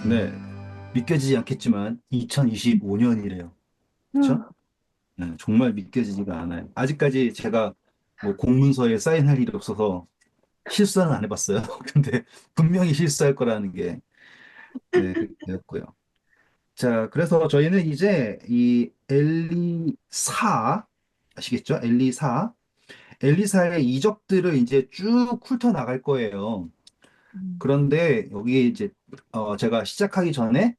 네, 믿겨지지 않겠지만 2025년이래요. 그쵸? 응. 네, 정말 믿겨지지가 않아요. 아직까지 제가 뭐 공문서에 사인할 일이 없어서 실수는 안 해봤어요. 근데 분명히 실수할 거라는 게 네, 그렇게 되었고요. 자, 그래서 저희는 이제 이 엘리사 아시겠죠? 엘리사 엘리사의 이적들을 이제 쭉 훑어 나갈 거예요. 그런데 여기 이제 제가 시작하기 전에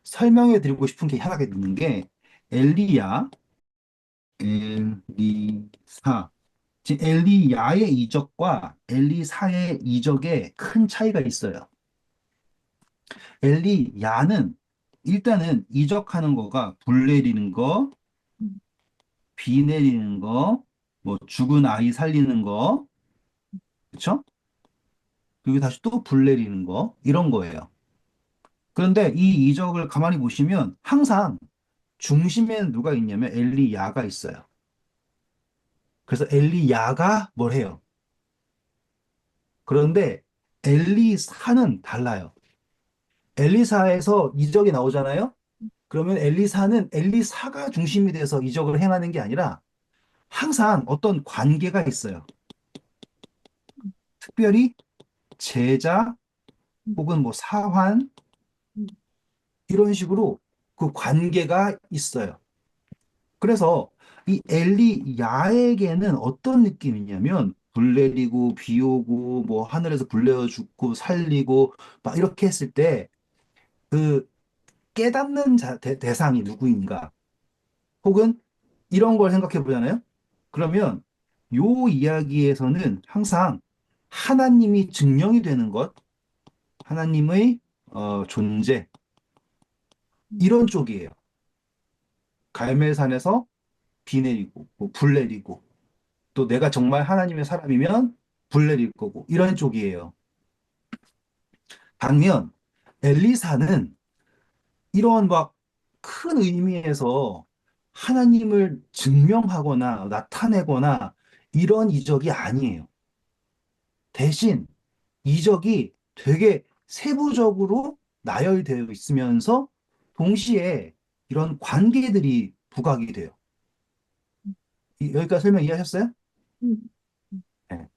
설명해 드리고 싶은 게 하나 있는 게 엘리야, 엘리사. 지금 엘리야의 이적과 엘리사의 이적에 큰 차이가 있어요. 엘리야는 일단은 이적하는 거가 불 내리는 거, 비 내리는 거, 뭐 죽은 아이 살리는 거, 그렇죠? 그리고 다시 또 불 내리는 거 이런 거예요. 그런데 이 이적을 가만히 보시면 항상 중심에는 누가 있냐면 엘리야가 있어요. 그래서 엘리야가 뭘 해요? 그런데 엘리사는 달라요. 엘리사에서 이적이 나오잖아요. 그러면 엘리사는 엘리사가 중심이 돼서 이적을 행하는 게 아니라 항상 어떤 관계가 있어요. 특별히 제자 혹은 뭐 사환 이런 식으로 그 관계가 있어요. 그래서 이 엘리야에게는 어떤 느낌이냐면 불 내리고 비 오고 뭐 하늘에서 불 내어 죽고 살리고 막 이렇게 했을 때 그 깨닫는 대상이 누구인가 혹은 이런 걸 생각해 보잖아요. 그러면 요 이야기에서는 항상 하나님이 증명이 되는 것, 하나님의 존재 이런 쪽이에요. 갈멜산에서 비 내리고 뭐불 내리고 또 내가 정말 하나님의 사람이면 불 내릴 거고 이런 쪽이에요. 반면 엘리사는 이런 막 큰 의미에서 하나님을 증명하거나 나타내거나 이런 이적이 아니에요. 대신 이적이 되게 세부적으로 나열되어 있으면서 동시에 이런 관계들이 부각이 돼요. 여기까지 설명 이해하셨어요? 네.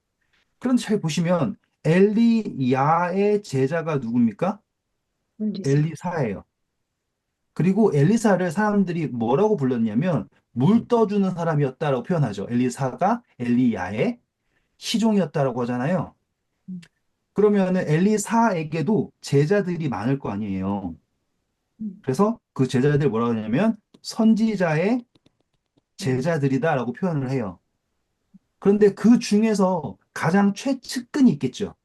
그런데 잘 보시면 엘리야의 제자가 누굽니까? 엘리사. 엘리사예요. 그리고 엘리사를 사람들이 뭐라고 불렀냐면 물 떠주는 사람이었다라고 표현하죠. 엘리사가 엘리야의 시종이었다라고 하잖아요. 그러면은 엘리사에게도 제자들이 많을 거 아니에요. 그래서 그 제자들 뭐라고 하냐면 선지자의 제자들이다라고 표현을 해요. 그런데 그 중에서 가장 최측근이 있겠죠.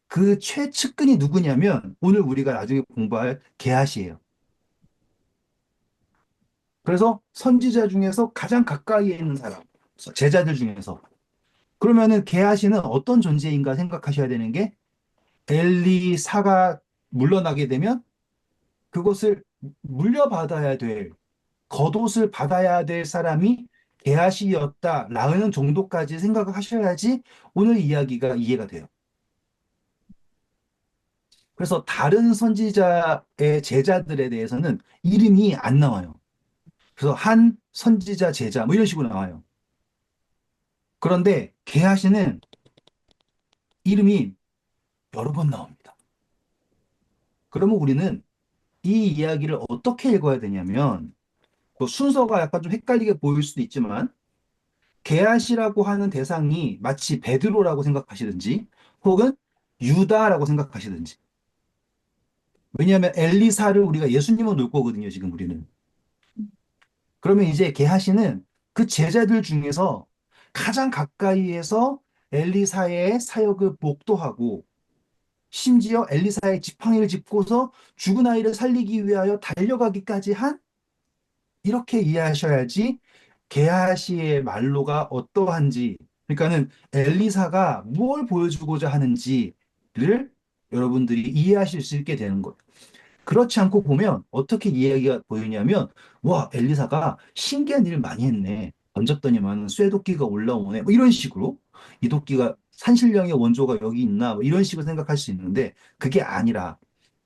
그 최측근이 누구냐면 오늘 우리가 나중에 공부할 게하시예요. 그래서 선지자 중에서 가장 가까이에 있는 사람, 제자들 중에서. 그러면은 게하시는 어떤 존재인가 생각하셔야 되는 게 엘리사가 물러나게 되면 그것을 물려받아야 될, 겉옷을 받아야 될 사람이 게하시였다라는 정도까지 생각을 하셔야지 오늘 이야기가 이해가 돼요. 그래서 다른 선지자의 제자들에 대해서는 이름이 안 나와요. 그래서 한 선지자 제자 뭐 이런 식으로 나와요. 그런데 게하시는 이름이 여러 번 나옵니다. 그러면 우리는 이 이야기를 어떻게 읽어야 되냐면 그 순서가 약간 좀 헷갈리게 보일 수도 있지만 게하시라고 하는 대상이 마치 베드로라고 생각하시든지 혹은 유다라고 생각하시든지 왜냐하면 엘리사를 우리가 예수님은 놓을 거거든요 지금 우리는 그러면 이제 게하시는 그 제자들 중에서 가장 가까이에서 엘리사의 사역을 목도하고 심지어 엘리사의 지팡이를 짚고서 죽은 아이를 살리기 위하여 달려가기까지 한 이렇게 이해하셔야지 게하시의 말로가 어떠한지 그러니까는 엘리사가 뭘 보여주고자 하는지를 여러분들이 이해하실 수 있게 되는 거예요. 그렇지 않고 보면 어떻게 이야기가 보이냐면 와 엘리사가 신기한 일을 많이 했네. 던졌더니만 쇠도끼가 올라오네. 뭐 이런 식으로 이 도끼가 산신령의 원조가 여기 있나? 뭐 이런 식으로 생각할 수 있는데 그게 아니라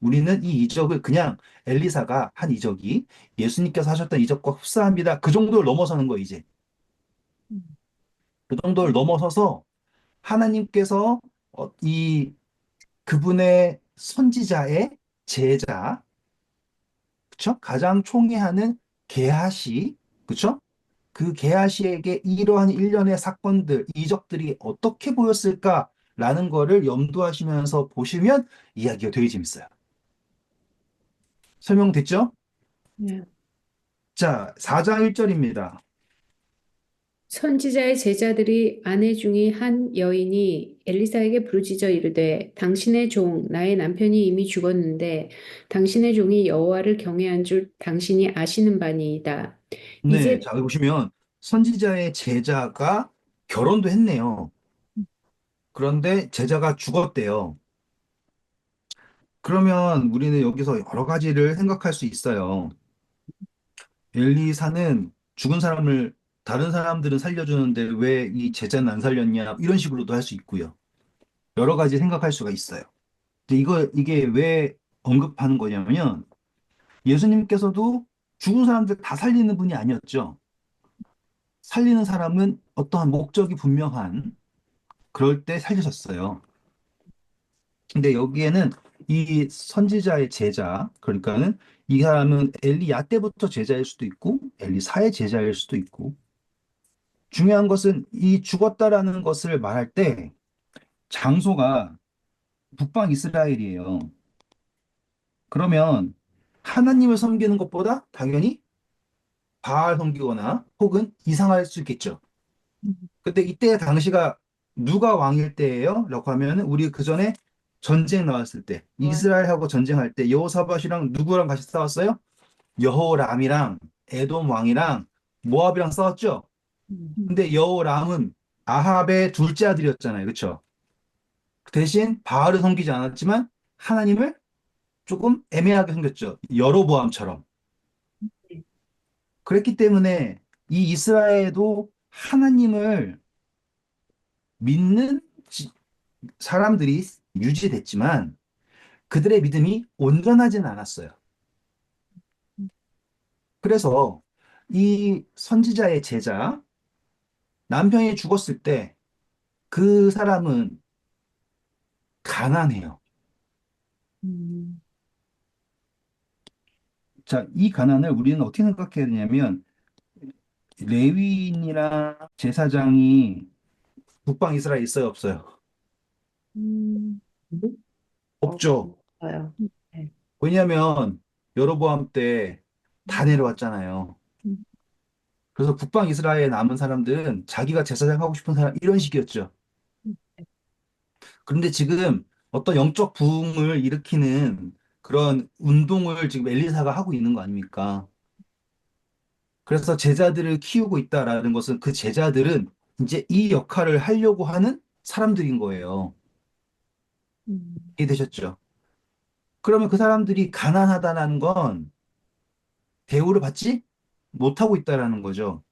우리는 이 이적을 그냥 엘리사가 한 이적이 예수님께서 하셨던 이적과 흡사합니다. 그 정도를 넘어서는 거 이제. 음. 그 정도를 넘어서서 하나님께서 이 그분의 선지자의 제자, 그쵸? 가장 총애하는 게하시, 그쵸? 그 게하시에게 이러한 일련의 사건들, 이적들이 어떻게 보였을까라는 거를 염두하시면서 보시면 이야기가 되게 재밌어요. 설명됐죠? 네. 자, 4장 1절입니다. 선지자의 제자들이 아내 중에 한 여인이 엘리사에게 부르짖어 이르되 당신의 종 나의 남편이 이미 죽었는데 당신의 종이 여호와를 경외한 줄 당신이 아시는 바니이다. 네, 이제 자, 여기 보시면 선지자의 제자가 결혼도 했네요. 그런데 제자가 죽었대요. 그러면 우리는 여기서 여러 가지를 생각할 수 있어요. 엘리사는 죽은 사람을 다른 사람들은 살려주는데 왜 이 제자는 안 살렸냐 이런 식으로도 할 수 있고요. 여러 가지 생각할 수가 있어요. 근데 이게 왜 언급하는 거냐면 예수님께서도 죽은 사람들 다 살리는 분이 아니었죠. 살리는 사람은 어떠한 목적이 분명한 그럴 때 살리셨어요. 근데 여기에는 이 선지자의 제자, 그러니까는 이 사람은 엘리야 때부터 제자일 수도 있고 엘리사의 제자일 수도 있고 중요한 것은 이 죽었다라는 것을 말할 때 장소가 북방 이스라엘이에요. 그러면 하나님을 섬기는 것보다 당연히 바알 섬기거나 혹은 이상할 수 있겠죠. 근데 이때 당시가 누가 왕일 때예요? 라고 하면 우리 그 전에 전쟁 나왔을 때 이스라엘하고 전쟁할 때 여호사밧이랑 누구랑 같이 싸웠어요? 여호람이랑 에돔 왕이랑 모압이랑 싸웠죠. 근데 여호람은 아합의 둘째 아들이었잖아요. 그렇죠? 대신 바알을 섬기지 않았지만 하나님을 조금 애매하게 섬겼죠. 여로보암처럼. 그랬기 때문에 이 이스라엘도 하나님을 믿는 사람들이 유지됐지만 그들의 믿음이 온전하지는 않았어요. 그래서 이 선지자의 제자, 남편이 죽었을 때 그 사람은 가난해요. 자, 이 가난을 우리는 어떻게 생각해야 되냐면 레위인이랑 제사장이 북방 이스라엘에 있어요, 없어요? 음, 없죠. 없어요. 네. 왜냐하면 여로보암 때 다 내려왔잖아요. 그래서 북방 이스라엘에 남은 사람들은 자기가 제사장 하고 싶은 사람 이런 식이었죠. 그런데 지금 어떤 영적 부흥을 일으키는 그런 운동을 지금 엘리사가 하고 있는 거 아닙니까? 그래서 제자들을 키우고 있다라는 것은 그 제자들은 이제 이 역할을 하려고 하는 사람들인 거예요. 이해되셨죠? 그러면 그 사람들이 가난하다는 건 대우를 받지 못하고 있다라는 거죠.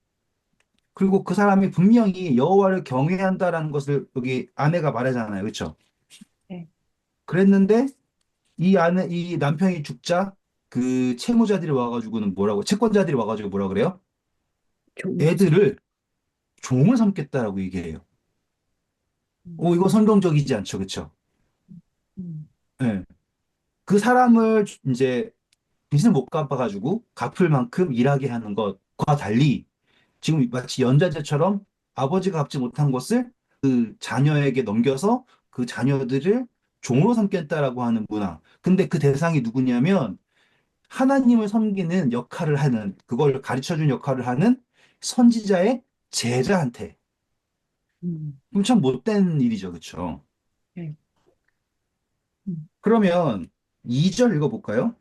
그리고 그 사람이 분명히 여호와를 경외한다라는 것을 여기 아내가 말하잖아요. 그렇죠? 네. 그랬는데 이 남편이 죽자 그 채무자들이 와가지고는 뭐라고, 채권자들이 와가지고 뭐라 그래요? 종을 애들을 종을 삼겠다라고 얘기해요. 오, 이거 선동적이지 않죠. 그렇죠? 음. 예. 그 사람을 이제 빚을 못 갚아가지고 갚을 만큼 일하게 하는 것과 달리 지금 마치 연좌제처럼 아버지가 갚지 못한 것을 그 자녀에게 넘겨서 그 자녀들을 종으로 삼겠다라고 하는 문화. 근데 그 대상이 누구냐면 하나님을 섬기는 역할을 하는, 그걸 가르쳐 준 역할을 하는 선지자의 제자한테. 음. 그럼 참 못된 일이죠. 그렇죠? 네. 음. 그러면 2절 읽어볼까요?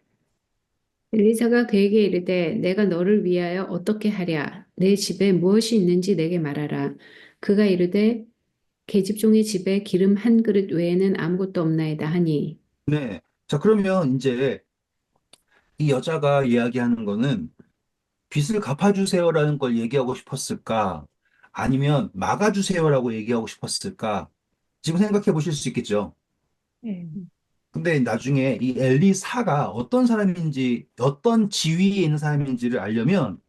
엘리사가 그에게 이르되 내가 너를 위하여 어떻게 하랴 내 집에 무엇이 있는지 내게 말하라. 그가 이르되 계집종의 집에 기름 한 그릇 외에는 아무것도 없나이다 하니. 네. 자, 그러면 이제 이 여자가 이야기하는 거는 빚을 갚아주세요라는 걸 얘기하고 싶었을까? 아니면 막아주세요라고 얘기하고 싶었을까? 지금 생각해 보실 수 있겠죠. 네. 근데 나중에 이 엘리사가 어떤 사람인지, 어떤 지위에 있는 사람인지를 알려면,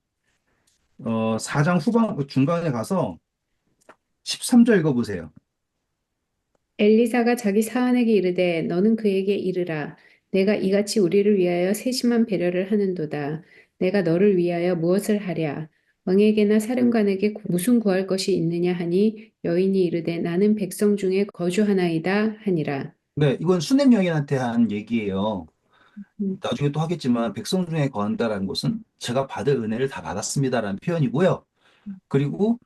4장 중간에 가서 13절 읽어보세요. 엘리사가 자기 사환에게 이르되 너는 그에게 이르라 내가 이같이 우리를 위하여 세심한 배려를 하는도다. 내가 너를 위하여 무엇을 하랴? 왕에게나 사령관에게 무슨 구할 것이 있느냐 하니 여인이 이르되 나는 백성 중에 거주하나이다 하니라. 네, 이건 수냄 여인한테 한 얘기예요. 음, 나중에 또 하겠지만, 백성 중에 거한다라는 것은 제가 받을 은혜를 다 받았습니다라는 표현이고요. 그리고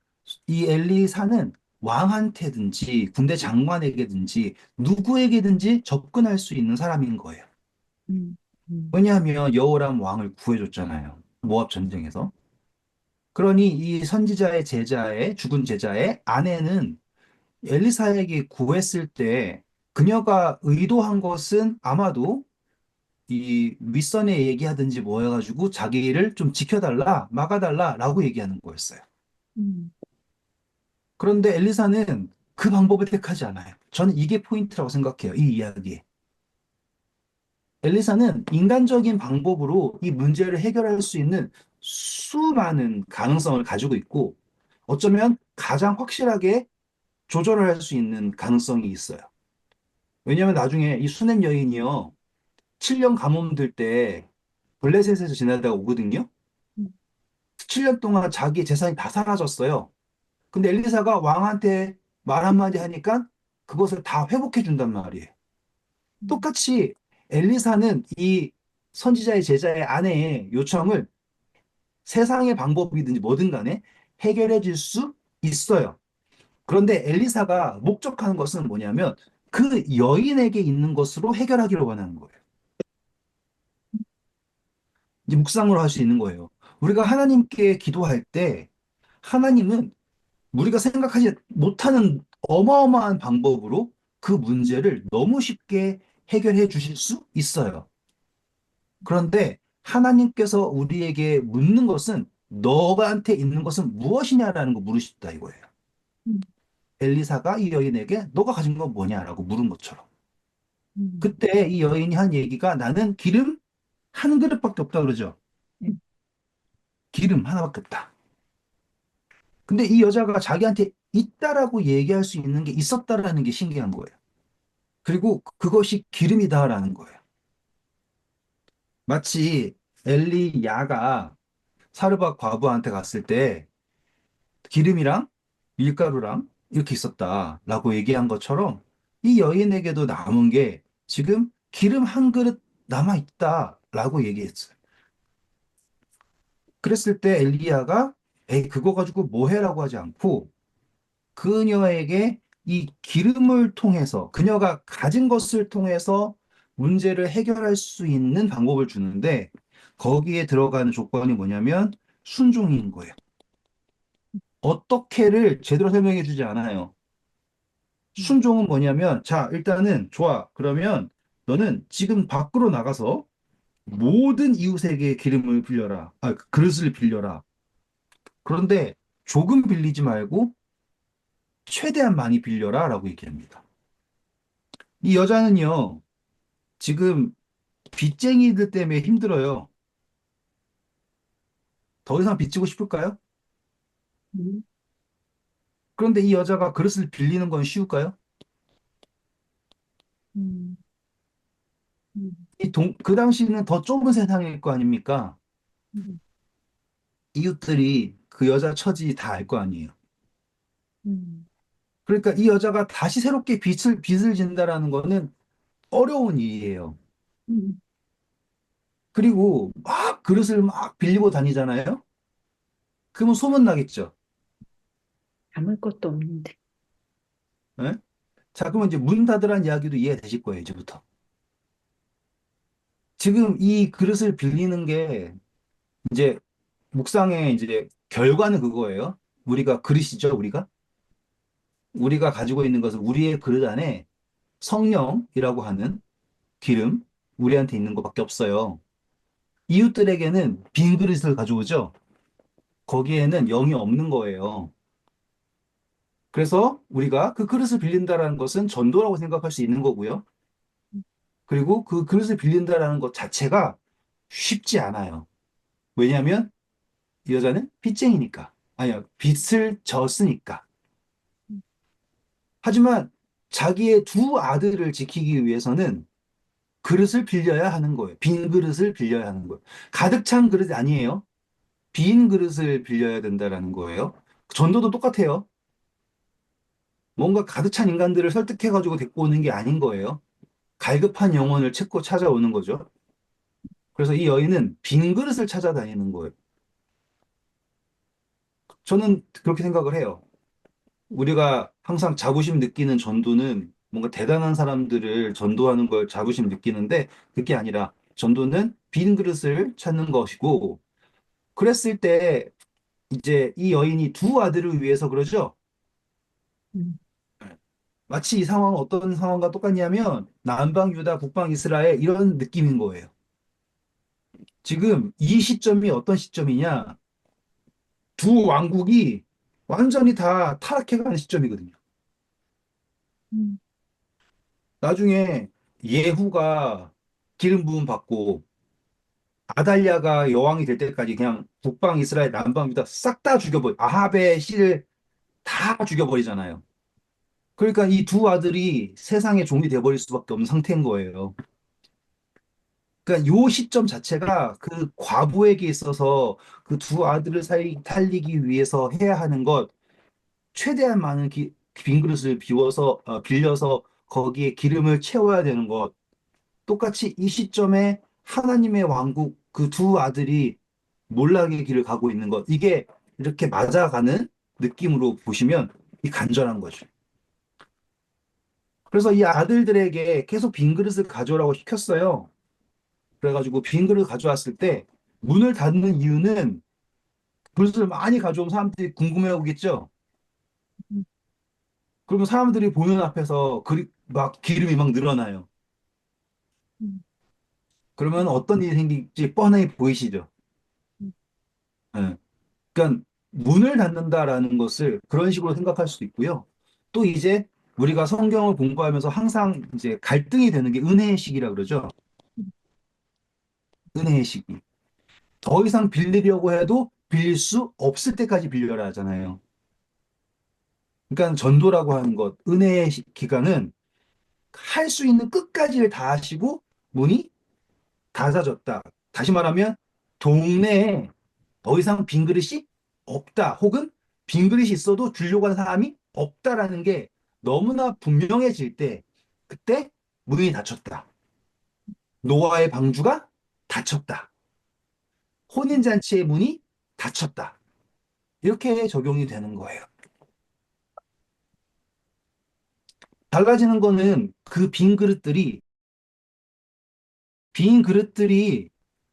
이 엘리사는 왕한테든지 군대 장관에게든지 누구에게든지 접근할 수 있는 사람인 거예요. 음, 음, 왜냐하면 여호람 왕을 구해줬잖아요. 모압 전쟁에서. 그러니 이 선지자의 제자의 죽은 제자의 아내는 엘리사에게 구했을 때 그녀가 의도한 것은 아마도 이 윗선에 얘기하든지 뭐 해가지고 자기를 좀 지켜달라, 막아달라라고 얘기하는 거였어요. 음, 그런데 엘리사는 그 방법을 택하지 않아요. 저는 이게 포인트라고 생각해요. 이 이야기에. 엘리사는 인간적인 방법으로 이 문제를 해결할 수 있는 수많은 가능성을 가지고 있고, 어쩌면 가장 확실하게 조절을 할 수 있는 가능성이 있어요. 왜냐하면 나중에 이 수냄 여인이요, 7년 가뭄 들 때 블레셋에서 지내다가 오거든요. 음, 7년 동안 자기 재산이 다 사라졌어요. 근데 엘리사가 왕한테 말 한마디 하니까 그것을 다 회복해 준단 말이에요. 음, 똑같이 엘리사는 이 선지자의 제자의 아내의 요청을 세상의 방법이든지 뭐든 간에 해결해 줄 수 있어요. 그런데 엘리사가 목적하는 것은 뭐냐면 그 여인에게 있는 것으로 해결하기를 원하는 거예요. 이제 묵상으로 할 수 있는 거예요. 우리가 하나님께 기도할 때 하나님은 우리가 생각하지 못하는 어마어마한 방법으로 그 문제를 너무 쉽게 해결해 주실 수 있어요. 그런데 하나님께서 우리에게 묻는 것은 너한테 있는 것은 무엇이냐라는 거 물으셨다 이거예요. 음, 엘리사가 이 여인에게 너가 가진 건 뭐냐라고 물은 것처럼. 음, 그때 이 여인이 한 얘기가 나는 기름 한 그릇밖에 없다 그러죠. 네. 기름 하나밖에 없다. 근데 이 여자가 자기한테 있다라고 얘기할 수 있는 게 있었다라는 게 신기한 거예요. 그리고 그것이 기름이다라는 거예요. 마치 엘리야가 사르밧 과부한테 갔을 때 기름이랑 밀가루랑 이렇게 있었다라고 얘기한 것처럼 이 여인에게도 남은 게 지금 기름 한 그릇 남아 있다라고 얘기했어요. 그랬을 때 엘리야가 에이 그거 가지고 뭐 해라고 하지 않고 그녀에게 이 기름을 통해서 그녀가 가진 것을 통해서 문제를 해결할 수 있는 방법을 주는데 거기에 들어가는 조건이 뭐냐면 순종인 거예요. 어떻게를 제대로 설명해 주지 않아요. 음, 순종은 뭐냐면 자, 일단은 좋아. 그러면 너는 지금 밖으로 나가서 모든 이웃에게 기름을 빌려라. 그릇을 빌려라. 그런데 조금 빌리지 말고 최대한 많이 빌려라 라고 얘기합니다. 이 여자는요, 지금 빚쟁이들 때문에 힘들어요. 더 이상 빚지고 싶을까요? 음, 그런데 이 여자가 그릇을 빌리는 건 쉬울까요? 음, 음, 그 당시는 더 좁은 세상일 거 아닙니까? 음, 이웃들이 그 여자 처지 다 알 거 아니에요. 음, 그러니까 이 여자가 다시 새롭게 빚을 진다라는 거는 어려운 일이에요. 음. 그리고 막 그릇을 막 빌리고 다니잖아요? 그러면 소문 나겠죠. 담을 것도 없는데. 예? 자, 그러면 이제 문 닫으라는 이야기도 이해되실 거예요, 이제부터. 지금 이 그릇을 빌리는 게 이제 묵상의 이제 결과는 그거예요. 우리가 그릇이죠, 우리가. 우리가 가지고 있는 것은 우리의 그릇 안에 성령이라고 하는 기름, 우리한테 있는 것밖에 없어요. 이웃들에게는 빈 그릇을 가져오죠. 거기에는 영이 없는 거예요. 그래서 우리가 그 그릇을 빌린다라는 것은 전도라고 생각할 수 있는 거고요. 그리고 그 그릇을 빌린다라는 것 자체가 쉽지 않아요. 왜냐하면 이 여자는 빚쟁이니까. 아니야, 빚을 졌으니까. 하지만 자기의 두 아들을 지키기 위해서는 그릇을 빌려야 하는 거예요. 빈 그릇을 빌려야 하는 거예요. 가득 찬 그릇이 아니에요. 빈 그릇을 빌려야 된다라는 거예요. 전도도 똑같아요. 뭔가 가득 찬 인간들을 설득해가지고 데리고 오는 게 아닌 거예요. 갈급한 영혼을 찾고 찾아오는 거죠. 그래서 이 여인은 빈 그릇을 찾아다니는 거예요. 저는 그렇게 생각을 해요. 우리가 항상 자부심 느끼는 전도는 뭔가 대단한 사람들을 전도하는 걸 자부심 느끼는데 그게 아니라 전도는 빈 그릇을 찾는 것이고 그랬을 때 이제 이 여인이 두 아들을 위해서 그러죠. 음, 마치 이 상황은 어떤 상황과 똑같냐면 남방 유다, 북방 이스라엘 이런 느낌인 거예요. 지금 이 시점이 어떤 시점이냐? 두 왕국이 완전히 다 타락해가는 시점이거든요. 음, 나중에 예후가 기름 부음 받고 아달랴가 여왕이 될 때까지 그냥 북방 이스라엘, 남방 유다 싹 다 죽여버려. 아합의 씨를 다 죽여버리잖아요. 그러니까 이 두 아들이 세상의 종이 돼버릴 수밖에 없는 상태인 거예요. 그러니까 요 시점 자체가 그 과부에게 있어서 그 두 아들을 살리기 위해서 해야 하는 것, 최대한 많은 빈 그릇을 빌려서 거기에 기름을 채워야 되는 것, 똑같이 이 시점에 하나님의 왕국 그 두 아들이 몰락의 길을 가고 있는 것, 이게 이렇게 맞아가는 느낌으로 보시면 이 간절한 거죠. 그래서 이 아들들에게 계속 빈 그릇을 가져오라고 시켰어요. 그래가지고 빈 그릇 가져왔을 때 문을 닫는 이유는 그릇을 많이 가져온 사람들이 궁금해 하겠죠. 음, 그러면 사람들이 보는 앞에서 막 기름이 막 늘어나요. 음, 그러면 어떤 일이 생길지 뻔히 보이시죠. 음, 예. 그러니까 문을 닫는다라는 것을 그런 식으로 생각할 수도 있고요. 또 이제 우리가 성경을 공부하면서 항상 이제 갈등이 되는 게 은혜의 시기라 그러죠. 음, 은혜의 시기. 더 이상 빌리려고 해도 빌릴 수 없을 때까지 빌려라 하잖아요. 그러니까 전도라고 하는 것, 은혜의 기간은 할 수 있는 끝까지를 다 하시고 문이 닫아졌다. 다시 말하면 동네에 더 이상 빈 그릇이 없다. 혹은 빈 그릇이 있어도 주려고 하는 사람이 없다라는 게 너무나 분명해질 때 그때 문이 닫혔다. 노아의 방주가 닫혔다. 혼인잔치의 문이 닫혔다. 이렇게 적용이 되는 거예요. 달라지는 거는 그 빈 그릇들이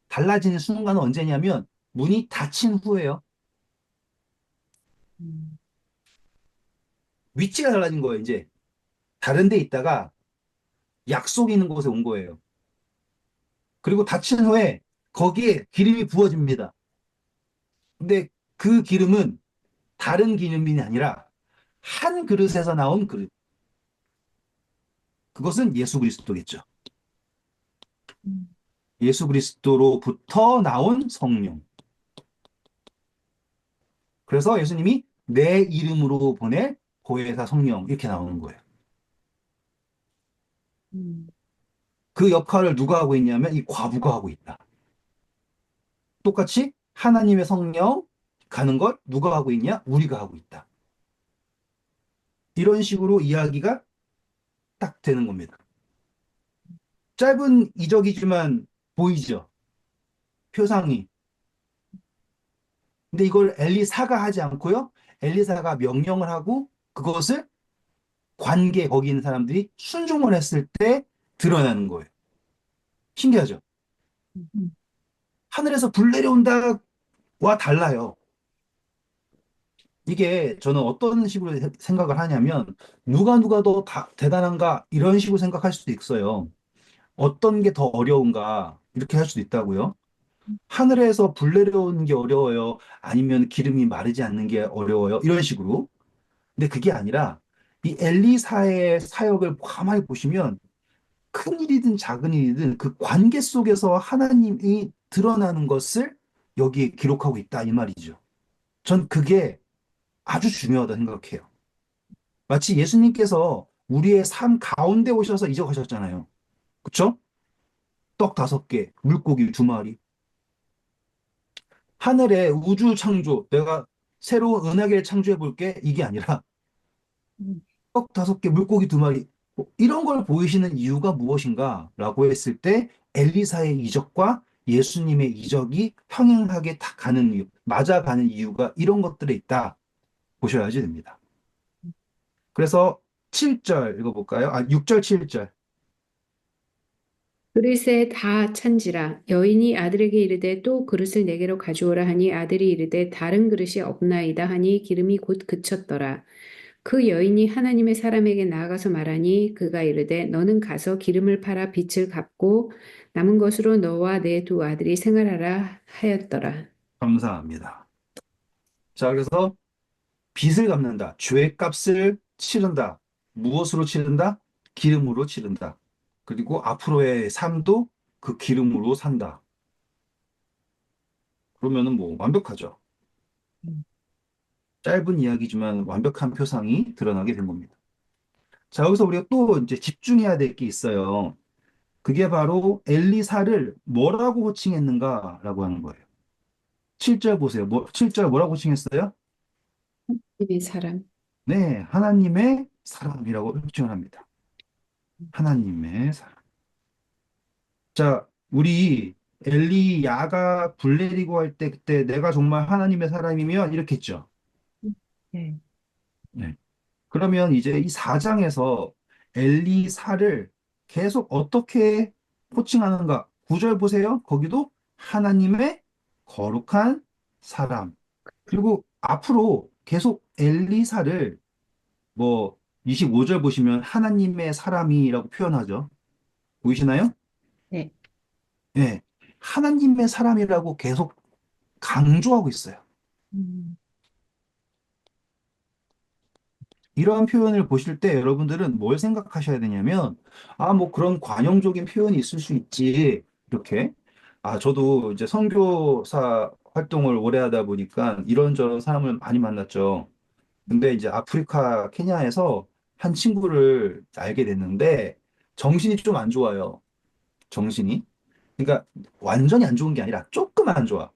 달라지는 순간은 언제냐면 문이 닫힌 후에요. 음, 위치가 달라진 거예요, 이제. 다른 데 있다가 약속이 있는 곳에 온 거예요. 그리고 닫힌 후에 거기에 기름이 부어집니다. 근데 그 기름은 다른 기름이 아니라 한 그릇에서 나온 그릇. 그것은 예수 그리스도겠죠. 음, 예수 그리스도로부터 나온 성령. 그래서 예수님이 내 이름으로 보낼 보혜사 성령 이렇게 나오는 거예요. 음, 그 역할을 누가 하고 있냐면 이 과부가 하고 있다. 똑같이 하나님의 성령 가는 걸 누가 하고 있냐? 우리가 하고 있다. 이런 식으로 이야기가 딱 되는 겁니다. 짧은 이적이지만 보이죠? 표상이. 근데 이걸 엘리사가 하지 않고요. 엘리사가 명령을 하고 그것을 거기 있는 사람들이 순종을 했을 때 드러나는 거예요. 신기하죠? 음, 하늘에서 불 내려온다와 달라요. 이게 저는 어떤 식으로 생각을 하냐면 누가 더 대단한가 이런 식으로 생각할 수도 있어요. 어떤 게 더 어려운가 이렇게 할 수도 있다고요. 하늘에서 불 내려오는 게 어려워요. 아니면 기름이 마르지 않는 게 어려워요. 이런 식으로. 근데 그게 아니라 이 엘리사의 사역을 가만히 보시면 큰 일이든 작은 일이든 그 관계 속에서 하나님이 드러나는 것을 여기에 기록하고 있다 이 말이죠. 전 그게 아주 중요하다 생각해요. 마치 예수님께서 우리의 삶 가운데 오셔서 이적하셨잖아요. 그쵸? 떡 5개, 물고기 2마리. 하늘에 우주 창조, 내가 새로운 은하계를 창조해 볼게. 이게 아니라 음, 떡 5개, 물고기 2마리. 뭐 이런 걸 보이시는 이유가 무엇인가? 라고 했을 때 엘리사의 이적과 예수님의 이적이 평행하게 딱 가는 이유, 맞아가는 이유가 이런 것들에 있다. 보셔야지 됩니다. 그래서 7절 읽어볼까요? 6절, 7절. 그릇에 다 찬지라 여인이 아들에게 이르되 또 그릇을 내게로 가져오라 하니 아들이 이르되 다른 그릇이 없나이다 하니 기름이 곧 그쳤더라. 그 여인이 하나님의 사람에게 나아가서 말하니 그가 이르되 너는 가서 기름을 팔아 빚을 갚고 남은 것으로 너와 내 2 아들이 생활하라 하였더라. 감사합니다. 자, 그래서 빚을 갚는다. 죄값을 치른다. 무엇으로 치른다? 기름으로 치른다. 그리고 앞으로의 삶도 그 기름으로 산다. 그러면은 뭐 완벽하죠. 음, 짧은 이야기지만 완벽한 표상이 드러나게 된 겁니다. 자, 여기서 우리가 또 이제 집중해야 될 게 있어요. 그게 바로 엘리사를 뭐라고 호칭했는가라고 하는 거예요. 7절 보세요. 7절 뭐라고 호칭했어요? 하나님의 사람. 네, 하나님의 사람이라고 호칭을 합니다. 하나님의 사람. 자, 우리 엘리야가 불 내리고 할 때 그때 내가 정말 하나님의 사람이면 이렇게 했죠. 네. 네. 그러면 이제 이 4장에서 엘리사를 계속 어떻게 호칭하는가? 9절 보세요. 거기도 하나님의 거룩한 사람. 그리고 앞으로 계속 엘리사를 뭐 25절 보시면 하나님의 사람이라고 표현하죠. 보이시나요? 네. 네. 하나님의 사람이라고 계속 강조하고 있어요. 음, 이러한 표현을 보실 때 여러분들은 뭘 생각하셔야 되냐면, 뭐 그런 관용적인 표현이 있을 수 있지. 이렇게. 저도 이제 선교사 활동을 오래 하다 보니까 이런저런 사람을 많이 만났죠. 근데 이제 아프리카 케냐에서 한 친구를 알게 됐는데, 정신이 좀 안 좋아요. 정신이. 그러니까 완전히 안 좋은 게 아니라 조금 안 좋아.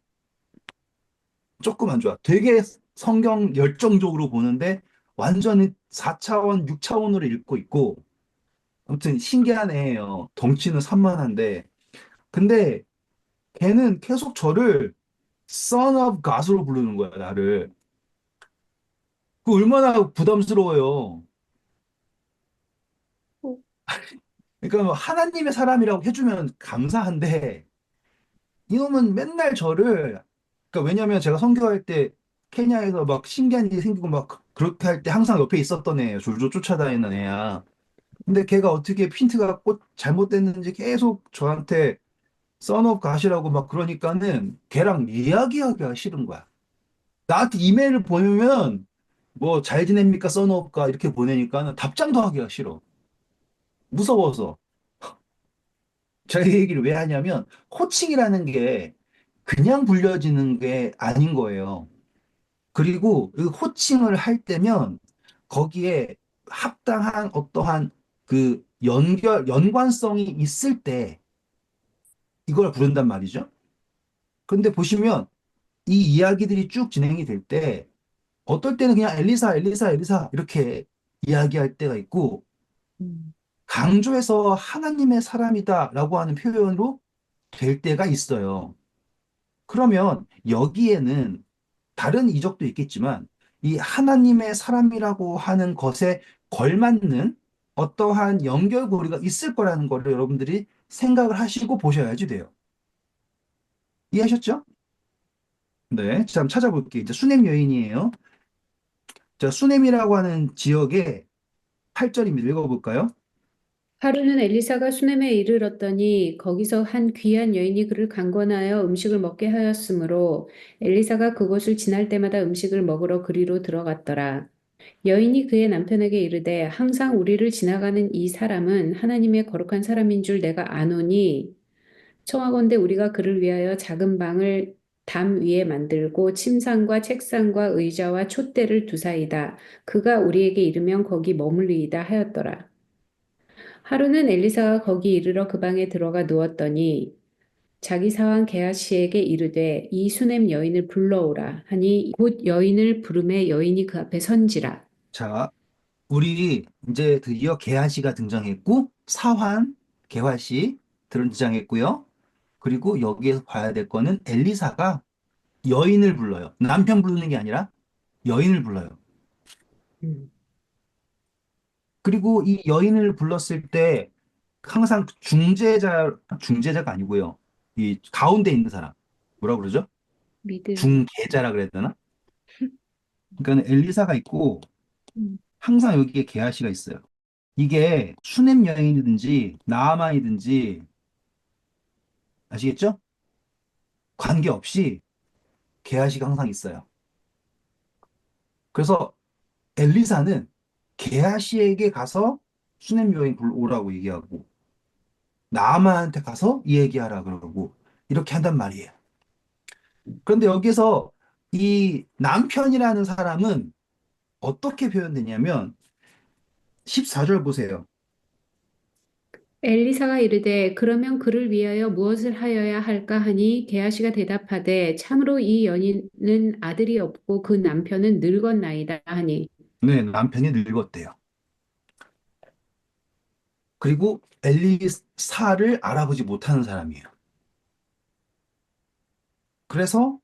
조금 안 좋아. 되게 성경 열정적으로 보는데 완전히 4차원, 6차원으로 읽고 있고 아무튼 신기한 애예요. 덩치는 산만한데 근데 걔는 계속 저를 Son of God으로 부르는 거야, 나를. 그 얼마나 부담스러워요. 그러니까 뭐 하나님의 사람이라고 해주면 감사한데 이놈은 맨날 저를 그러니까 왜냐면 제가 선교할 때 케냐에서 막 신기한 일이 생기고 막 그렇게 할 때 항상 옆에 있었던 애예요. 졸졸 쫓아다니는 애야. 근데 걔가 어떻게 핀트가 꼭 잘못됐는지 계속 저한테 써놓고 가시라고 막 그러니까는 걔랑 이야기하기가 싫은 거야. 나한테 이메일을 보내면 뭐 잘 지냅니까 써놓을까 이렇게 보내니까는 답장도 하기가 싫어. 무서워서. 제가 이 얘기를 왜 하냐면 호칭이라는 게 그냥 불려지는 게 아닌 거예요. 그리고 그 호칭을 할 때면 거기에 합당한 어떠한 그 연관성이 있을 때 이걸 부른단 말이죠. 그런데 보시면 이 이야기들이 쭉 진행이 될 때 어떨 때는 그냥 엘리사, 엘리사, 엘리사 이렇게 이야기할 때가 있고 음, 강조해서 하나님의 사람이다라고 하는 표현으로 될 때가 있어요. 그러면 여기에는 다른 이적도 있겠지만 이 하나님의 사람이라고 하는 것에 걸맞는 어떠한 연결고리가 있을 거라는 거를 여러분들이 생각을 하시고 보셔야지 돼요. 이해하셨죠? 네. 자, 한번 찾아볼게요. 이제 수넴 여인이에요. 자, 수넴이라고 하는 지역의 8절입니다. 읽어볼까요? 하루는 엘리사가 수넴에 이르렀더니 거기서 한 귀한 여인이 그를 강권하여 음식을 먹게 하였으므로 엘리사가 그곳을 지날 때마다 음식을 먹으러 그리로 들어갔더라. 여인이 그의 남편에게 이르되 항상 우리를 지나가는 이 사람은 하나님의 거룩한 사람인 줄 내가 아노니 청하건대 우리가 그를 위하여 작은 방을 담 위에 만들고 침상과 책상과 의자와 촛대를 두사이다. 그가 우리에게 이르면 거기 머물리이다 하였더라. 하루는 엘리사가 거기 이르러 그 방에 들어가 누웠더니 자기 사환 게하시에게 이르되 이 수냄 여인을 불러오라 하니 곧 여인을 부르매 여인이 그 앞에 선지라. 자, 우리 이제 드디어 게하시가 등장했고, 사환, 게하시 등장했고요. 그리고 여기에서 봐야 될 거는 엘리사가 여인을 불러요. 남편 부르는 게 아니라 여인을 불러요. 음. 그리고 이 여인을 불렀을 때 항상 중재자가 아니고요. 이 가운데 있는 사람. 뭐라 그러죠? 믿음. 중계자라 그래야 되나? 그러니까 엘리사가 있고 음, 항상 여기에 게하시가 있어요. 이게 수냄 여인이든지 나아만이든지 아시겠죠? 관계없이 게하시가 항상 있어요. 그래서 엘리사는 게하시에게 가서 수냄 여인 불러오라고 얘기하고 나아만한테 가서 이 얘기하라 그러고 이렇게 한단 말이에요. 그런데 여기서 이 남편이라는 사람은 어떻게 표현되냐면 14절 보세요. 엘리사가 이르되 그러면 그를 위하여 무엇을 하여야 할까 하니 게하시가 대답하되 참으로 이 여인은 아들이 없고 그 남편은 늙었나이다 하니 네, 남편이 늙었대요. 그리고 엘리사를 알아보지 못하는 사람이에요. 그래서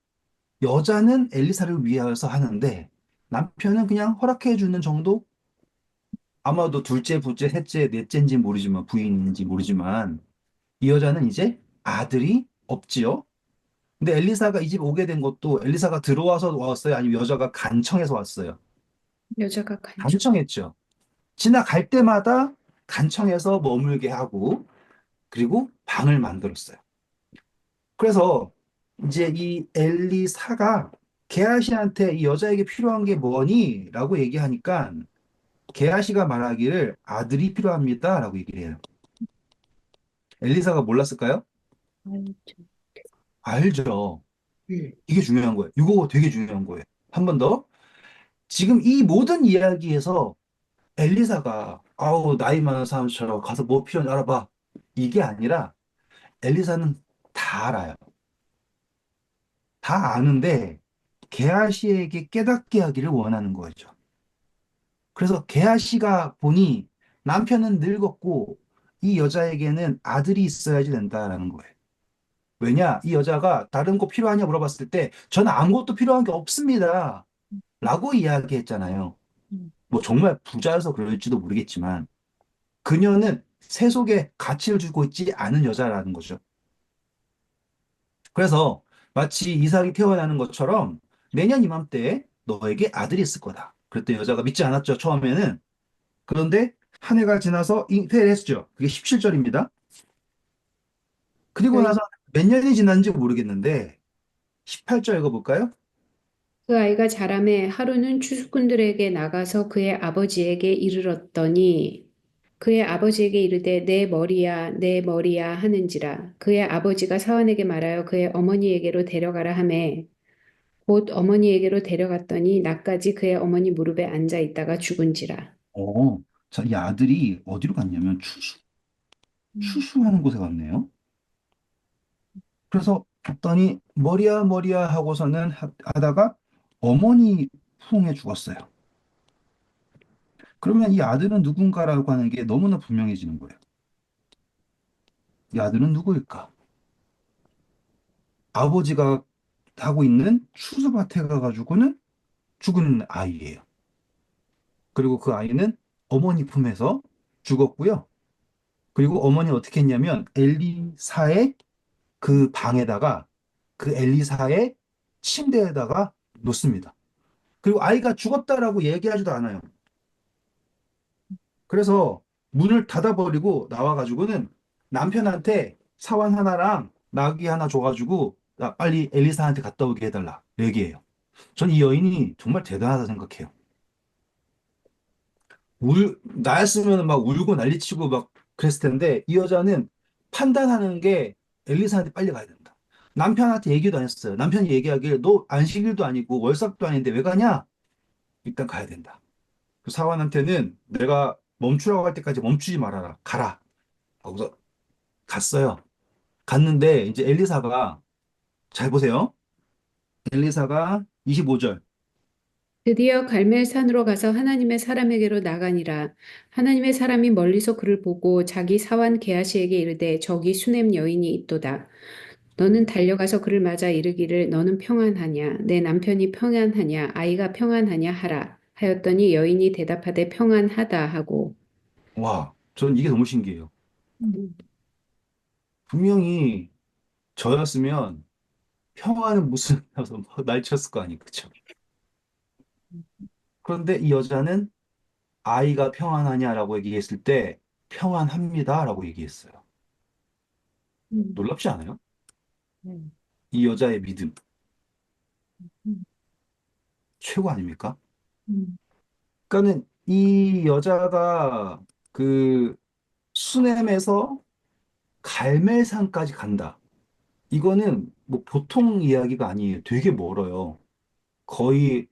여자는 엘리사를 위하여서 하는데 남편은 그냥 허락해 주는 정도? 아마도 둘째, 둘째, 셋째, 넷째인지 모르지만 부인인지 모르지만 이 여자는 이제 아들이 없지요. 근데 엘리사가 이 집 오게 된 것도 엘리사가 들어와서 왔어요? 아니면 여자가 간청해서 왔어요? 여자가 간청. 간청했죠. 지나갈 때마다 간청해서 머물게 하고 그리고 방을 만들었어요. 그래서 이제 이 엘리사가 게하시한테 이 여자에게 필요한 게 뭐니? 라고 얘기하니까 게하시가 말하기를 아들이 필요합니다. 라고 얘기를 해요. 엘리사가 몰랐을까요? 알죠. 알죠. 음. 이게 중요한 거예요. 이거 되게 중요한 거예요. 한 번 더. 지금 이 모든 이야기에서 엘리사가 아우 나이 많은 사람처럼 가서 뭐 필요한지 알아봐. 이게 아니라 엘리사는 다 알아요. 다 아는데 게하시에게 깨닫게 하기를 원하는 거죠. 그래서 게하시가 보니 남편은 늙었고 이 여자에게는 아들이 있어야지 된다라는 거예요. 왜냐? 이 여자가 다른 거 필요하냐 물어봤을 때 저는 아무것도 필요한 게 없습니다. 라고 이야기했잖아요. 음, 뭐 정말 부자여서 그럴지도 모르겠지만 그녀는 세속에 가치를 주고 있지 않은 여자라는 거죠. 그래서 마치 이삭이 태어나는 것처럼 내년 이맘때 너에게 아들이 있을 거다. 그랬더니 여자가 믿지 않았죠, 처음에는. 그런데 한 해가 지나서 잉태를 했죠. 그게 17절입니다. 그리고 여인 나서 몇 년이 지났는지 모르겠는데 18절 읽어볼까요? 그 아이가 자라매 하루는 추수꾼들에게 나가서 그의 아버지에게 이르렀더니 그의 아버지에게 이르되 내 머리야 내 머리야 하는지라 그의 아버지가 사환에게 말하여 그의 어머니에게로 데려가라 하매 곧 어머니에게로 데려갔더니 낮까지 그의 어머니 무릎에 앉아 있다가 죽은지라. 어, 자, 이 아들이 어디로 갔냐면 음, 추수하는 곳에 갔네요. 그래서 봤더니 머리야 머리야 하고서는 하다가 어머니 품에 죽었어요. 그러면 이 아들은 누군가라고 하는 게 너무나 분명해지는 거예요. 이 아들은 누구일까? 아버지가 하고 있는 추수밭에 가가지고는 죽은 아이예요. 그리고 그 아이는 어머니 품에서 죽었고요. 그리고 어머니 어떻게 했냐면 엘리사의 그 방에다가 그 엘리사의 침대에다가 놓습니다. 그리고 아이가 죽었다라고 얘기하지도 않아요. 그래서 문을 닫아버리고 나와가지고는 남편한테 사원 하나랑 나귀 하나 줘가지고 나 빨리 엘리사한테 갔다 오게 해달라 얘기해요. 전 이 여인이 정말 대단하다 생각해요. 나였으면 막 울고 난리치고 막 그랬을 텐데, 이 여자는 판단하는 게 엘리사한테 빨리 가야 된다. 남편한테 얘기도 안 했어요. 남편이 얘기하길, 너 안식일도 아니고 월삭도 아닌데 왜 가냐? 일단 가야 된다. 그 사환한테는 내가 멈추라고 할 때까지 멈추지 말아라. 가라. 하고서 갔어요. 갔는데 이제 엘리사가, 잘 보세요. 엘리사가 25절. 드디어 갈멜산으로 가서 하나님의 사람에게로 나가니라. 하나님의 사람이 멀리서 그를 보고 자기 사환 게하시에게 이르되 저기 수냄 여인이 있도다. 너는 달려가서 그를 맞아 이르기를 너는 평안하냐 내 남편이 평안하냐 아이가 평안하냐 하라 하였더니 여인이 대답하되 평안하다 하고 와, 저는 이게 너무 신기해요. 음. 분명히 저였으면 평화는 무슨 하면서 막 날쳤을 거 아니에요. 그쵸? 그런데 이 여자는 아이가 평안하냐라고 얘기했을 때 평안합니다라고 얘기했어요. 음. 놀랍지 않아요? 네. 이 여자의 믿음 음. 최고 아닙니까? 음. 그러니까는 이 여자가 그 수넴에서 갈멜산까지 간다. 이거는 뭐 보통 이야기가 아니에요. 되게 멀어요. 거의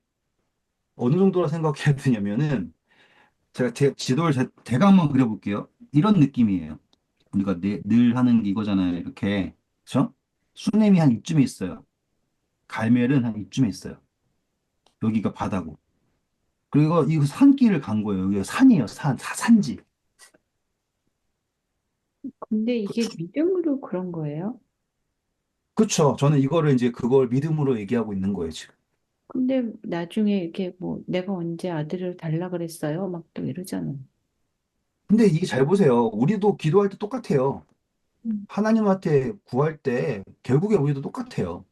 어느 정도라 생각해야 되냐면은 제가 지도를 대강 한번 그려볼게요. 이런 느낌이에요. 우리가 늘 하는 이거잖아요. 이렇게. 그쵸? 수nem이 한 이쯤에 있어요. 갈멜은 한 이쯤에 있어요. 여기가 바다고. 그리고 이 산길을 간 거예요. 여기가 산이에요. 산지. 근데 이게 믿음으로 그런 거예요? 그쵸. 저는 이거를 이제 그걸 믿음으로 얘기하고 있는 거예요, 지금. 근데 나중에 이렇게 뭐 내가 언제 아들을 달라 그랬어요? 막 또 이러잖아요. 근데 이게 잘 보세요. 우리도 기도할 때 똑같아요. 음. 하나님한테 구할 때 결국에 우리도 똑같아요.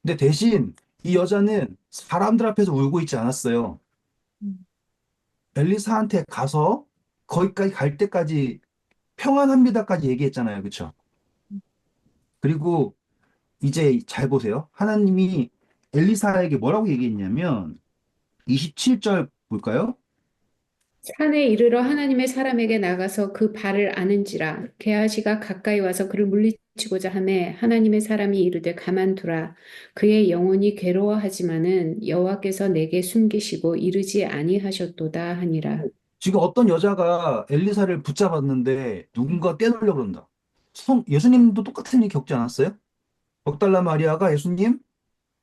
근데 대신 이 여자는 사람들 앞에서 울고 있지 않았어요. 음. 엘리사한테 가서 거기까지 갈 때까지 평안합니다까지 얘기했잖아요. 그쵸? 그리고 이제 잘 보세요. 하나님이 엘리사에게 뭐라고 얘기했냐면 27절 볼까요? 산에 이르러 하나님의 사람에게 나가서 그 발을 아는지라 게하시가 가까이 와서 그를 물리치고자 하매 하나님의 사람이 이르되 가만두라 그의 영혼이 괴로워하지만은 여호와께서 내게 숨기시고 이르지 아니하셨도다 하니라. 지금 어떤 여자가 엘리사를 붙잡았는데 누군가 떼놓으려고 그런다. 예수님도 똑같은 일 겪지 않았어요? 먹달라 마리아가 예수님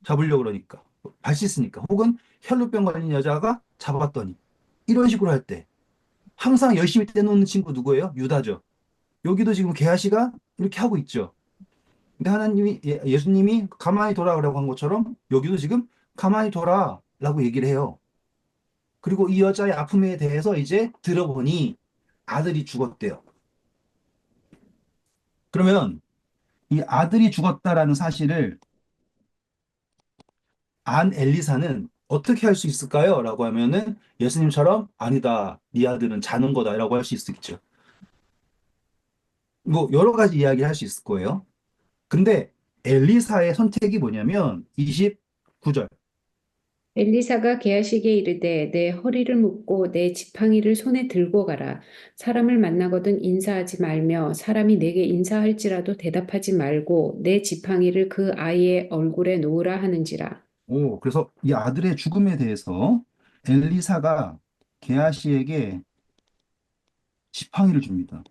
잡으려고 그러니까. 발 씻으니까. 혹은 혈루병 걸린 여자가 잡았더니. 이런 식으로 할 때. 항상 열심히 떼놓는 친구 누구예요? 유다죠. 여기도 지금 게하시가 이렇게 하고 있죠. 근데 예수님이 가만히 돌아오라고 한 것처럼 여기도 지금 가만히 돌아라고 얘기를 해요. 그리고 이 여자의 아픔에 대해서 이제 들어보니 아들이 죽었대요. 그러면 이 아들이 죽었다라는 사실을 안 엘리사는 어떻게 할 수 있을까요? 라고 하면은 예수님처럼 아니다. 네 아들은 자는 거다라고 할 수 있겠죠. 뭐 여러 가지 이야기 할 수 있을 거예요. 근데 엘리사의 선택이 뭐냐면 29절. 엘리사가 게하시게 이르되 내 허리를 묶고 내 지팡이를 손에 들고 가라. 사람을 만나거든 인사하지 말며 사람이 내게 인사할지라도 대답하지 말고 내 지팡이를 그 아이의 얼굴에 놓으라 하는지라. 오, 그래서 이 아들의 죽음에 대해서 엘리사가 게하시에게 지팡이를 줍니다.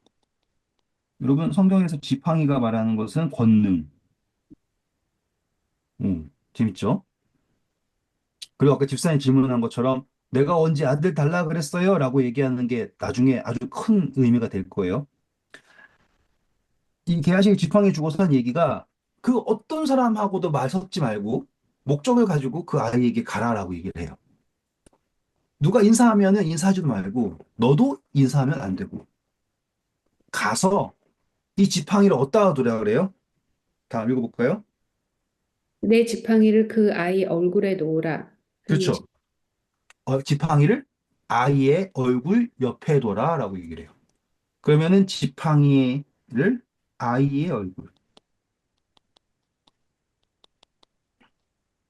여러분, 성경에서 지팡이가 말하는 것은 권능. 재밌죠? 그리고 아까 집사님 질문한 것처럼 내가 언제 아들 달라 그랬어요? 라고 얘기하는 게 나중에 아주 큰 의미가 될 거예요. 이 개야식 지팡이 주고서 한 얘기가 그 어떤 사람하고도 말 섞지 말고 목적을 가지고 그 아이에게 가라라고 얘기를 해요. 누가 인사하면은 인사하지도 말고 너도 인사하면 안 되고 가서 이 지팡이를 어디다가 두라 그래요? 다음 읽어볼까요? 내 지팡이를 그 아이 얼굴에 놓으라 하는지. 그렇죠. 지팡이를 아이의 얼굴 옆에 둬라라고 얘기를 해요. 그러면은 지팡이를 아이의 얼굴.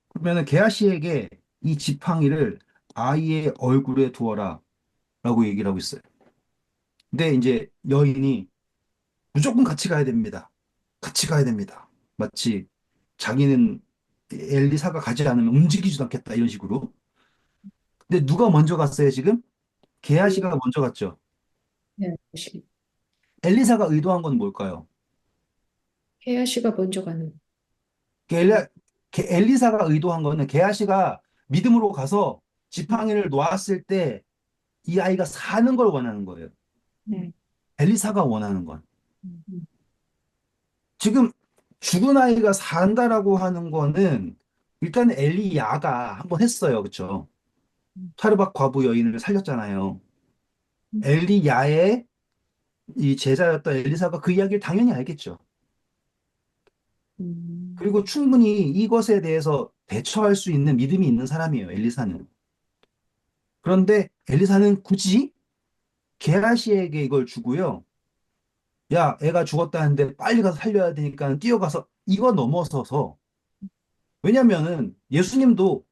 그러면은 게하시에게 이 지팡이를 아이의 얼굴에 두어라. 얘기를 하고 있어요. 근데 이제 여인이 무조건 같이 가야 됩니다. 같이 가야 됩니다. 마치 자기는 엘리사가 가지 않으면 움직이지도 않겠다 이런 식으로. 근데 누가 먼저 갔어요, 지금? 엘리- 게하시가 먼저 갔죠. 네. 엘리사가 의도한 건 뭘까요? 케아 씨가 먼저 가는. 그 엘리사가 의도한 거는 게하시가 믿음으로 가서 지팡이를 놓았을 때 이 아이가 사는 걸 원하는 거예요. 네. 엘리사가 원하는 건. 음. 음, 지금 죽은 아이가 산다라고 하는 거는 일단 엘리야가 한번 했어요. 그쵸? 음. 사르밧 과부 여인을 살렸잖아요. 음. 엘리야의 이 제자였던 엘리사가 그 이야기를 당연히 알겠죠. 음. 그리고 충분히 이것에 대해서 대처할 수 있는 믿음이 있는 사람이에요. 엘리사는. 그런데 엘리사는 굳이 게하시에게 이걸 주고요. 야, 애가 죽었다는데 빨리 가서 살려야 되니까 뛰어가서 이거 넘어서서 왜냐면은 예수님도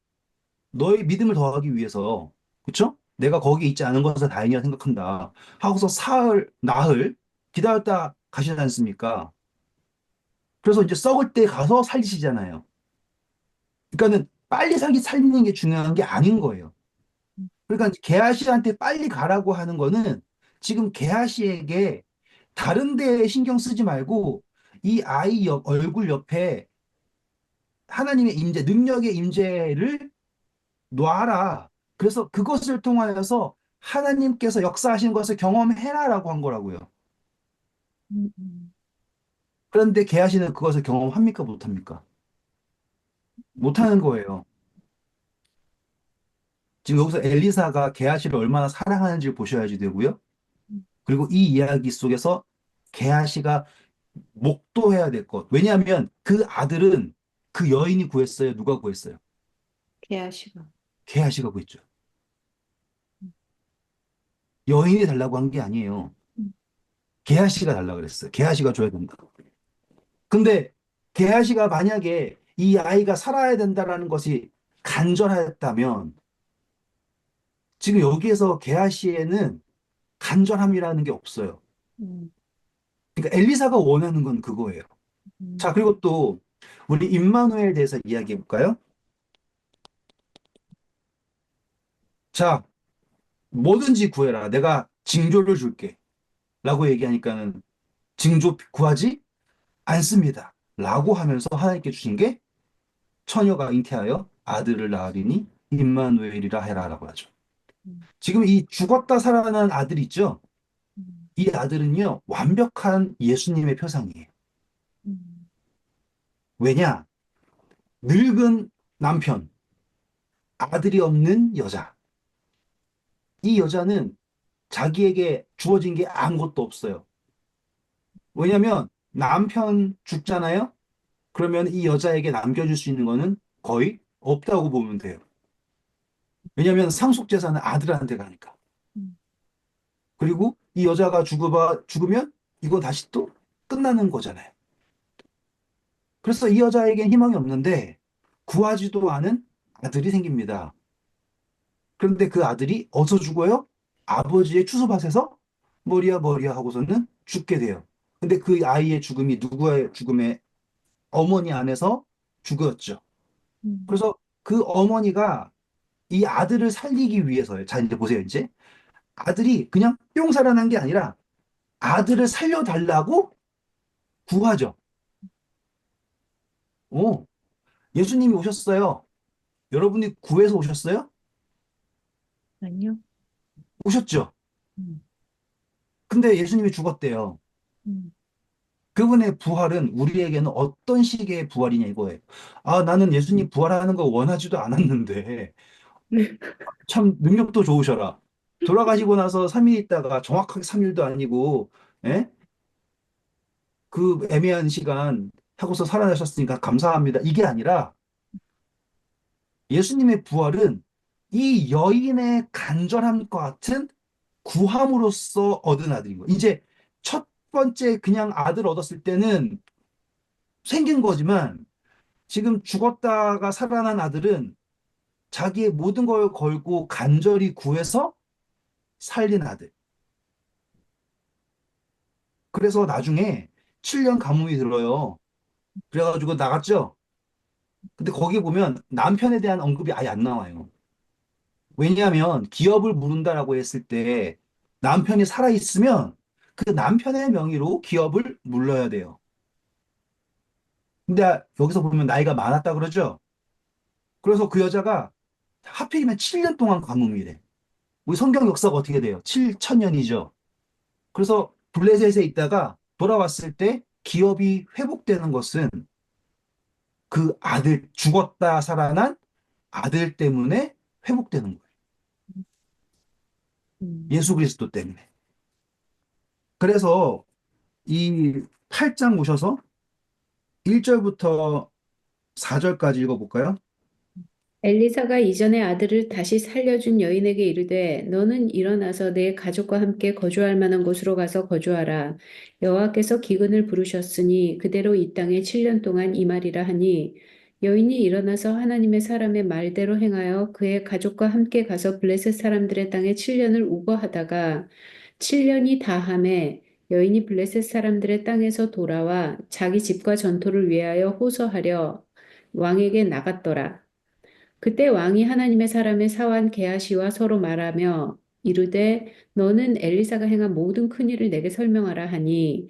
너의 믿음을 더하기 위해서 그쵸? 내가 거기 있지 않은 것을 다행이라 생각한다. 하고서 사흘, 나흘 기다렸다 가시지 않습니까? 그래서 이제 썩을 때 가서 살리시잖아요. 그러니까는 빨리 살리는 게 중요한 게 아닌 거예요. 그러니까 이제 게하시한테 빨리 가라고 하는 거는 지금 게하시에게 다른 데에 신경 쓰지 말고 이 아이 얼굴 옆에 하나님의 임재, 능력의 임재를 놔라. 그래서 그것을 통하여서 하나님께서 역사하신 것을 경험해라라고 한 거라고요. 음. 그런데 게하시는 그것을 경험합니까? 못합니까? 못하는 거예요. 지금 여기서 엘리사가 게하시를 얼마나 사랑하는지를 보셔야지 되고요. 음. 그리고 이 이야기 속에서 게하시가 목도해야 될 것. 왜냐하면 그 아들은 그 여인이 구했어요. 누가 구했어요? 게하시가. 게하시가 구했죠. 음. 여인이 달라고 한 게 아니에요. 음. 게하시가 달라고 그랬어요. 게하시가 줘야 된다. 근데 게하시가 만약에 이 아이가 살아야 된다라는 것이 간절했다면 지금 여기에서 게하시에는 간절함이라는 게 없어요. 음. 그러니까 엘리사가 원하는 건 그거예요. 자, 음. 그리고 또 우리 임마누엘에 대해서 이야기해 볼까요? 자, 뭐든지 구해라. 내가 징조를 줄게. 라고 얘기하니까는 징조 구하지 않습니다. 라고 하면서 하나님께 주신 게 처녀가 잉태하여 아들을 낳으리니 임마누엘이라 해라라고 하죠. 음. 지금 이 죽었다 살아난 아들 있죠? 음. 이 아들은요, 완벽한 예수님의 표상이에요. 음. 왜냐? 늙은 남편, 아들이 없는 여자. 이 여자는 자기에게 주어진 게 아무것도 없어요. 왜냐면 남편 죽잖아요? 그러면 이 여자에게 남겨줄 수 있는 거는 거의 없다고 보면 돼요. 왜냐면 상속재산은 아들한테 가니까. 음. 그리고 이 여자가 죽으면 이건 다시 또 끝나는 거잖아요. 그래서 이 여자에겐 희망이 없는데 구하지도 않은 아들이 생깁니다. 그런데 그 아들이 어디서 죽어요? 아버지의 추수밭에서 머리야 머리야 하고서는 죽게 돼요. 근데 그 아이의 죽음이 누구의 죽음에 어머니 안에서 죽었죠. 음. 그래서 그 어머니가 이 아들을 살리기 위해서요. 자, 이제 보세요, 이제. 아들이 그냥 뿅 살아난 게 아니라 아들을 살려달라고 구하죠. 오, 예수님이 오셨어요. 여러분이 구해서 오셨어요? 아니요. 오셨죠? 음. 근데 예수님이 죽었대요. 음. 그분의 부활은 우리에게는 어떤 식의 부활이냐 이거예요. 아, 나는 예수님 부활하는 거 원하지도 않았는데 참 능력도 좋으셔라. 돌아가시고 나서 3일 있다가 정확하게 3일도 아니고 예? 그 애매한 시간 하고서 살아나셨으니까 감사합니다. 이게 아니라 예수님의 부활은 이 여인의 간절함과 같은 구함으로써 얻은 아들인 거예요. 이제 첫 번째 그냥 아들 얻었을 때는 생긴 거지만 지금 죽었다가 살아난 아들은 자기의 모든 걸 걸고 간절히 구해서 살린 아들. 그래서 나중에 7년 가뭄이 들어요. 그래가지고 나갔죠. 근데 거기 보면 남편에 대한 언급이 아예 안 나와요. 왜냐하면 기업을 물은다라고 했을 때 남편이 살아있으면 그 남편의 명의로 기업을 물러야 돼요. 근데 여기서 보면 나이가 많았다 그러죠? 그래서 그 여자가 하필이면 7년 동안 가뭄이래. 우리 성경 역사가 어떻게 돼요? 7천년이죠. 그래서 블레셋에 있다가 돌아왔을 때 기업이 회복되는 것은 그 아들, 죽었다 살아난 아들 때문에 회복되는 거예요. 예수 음, 그리스도 때문에. 그래서 이 8장 보셔서 1절부터 4절까지 읽어볼까요? 엘리사가 이전에 아들을 다시 살려준 여인에게 이르되 너는 일어나서 내 가족과 함께 거주할 만한 곳으로 가서 거주하라. 여호와께서 기근을 부르셨으니 그대로 이 땅에 7년 동안 임하리라 하니 여인이 일어나서 하나님의 사람의 말대로 행하여 그의 가족과 함께 가서 블레셋 사람들의 땅에 7년을 우거하다가 7년이 다함에 여인이 블레셋 사람들의 땅에서 돌아와 자기 집과 전토를 위하여 호소하려 왕에게 나갔더라. 그때 왕이 하나님의 사람의 사환 게하시와 서로 말하며 이르되 너는 엘리사가 행한 모든 큰 일을 내게 설명하라 하니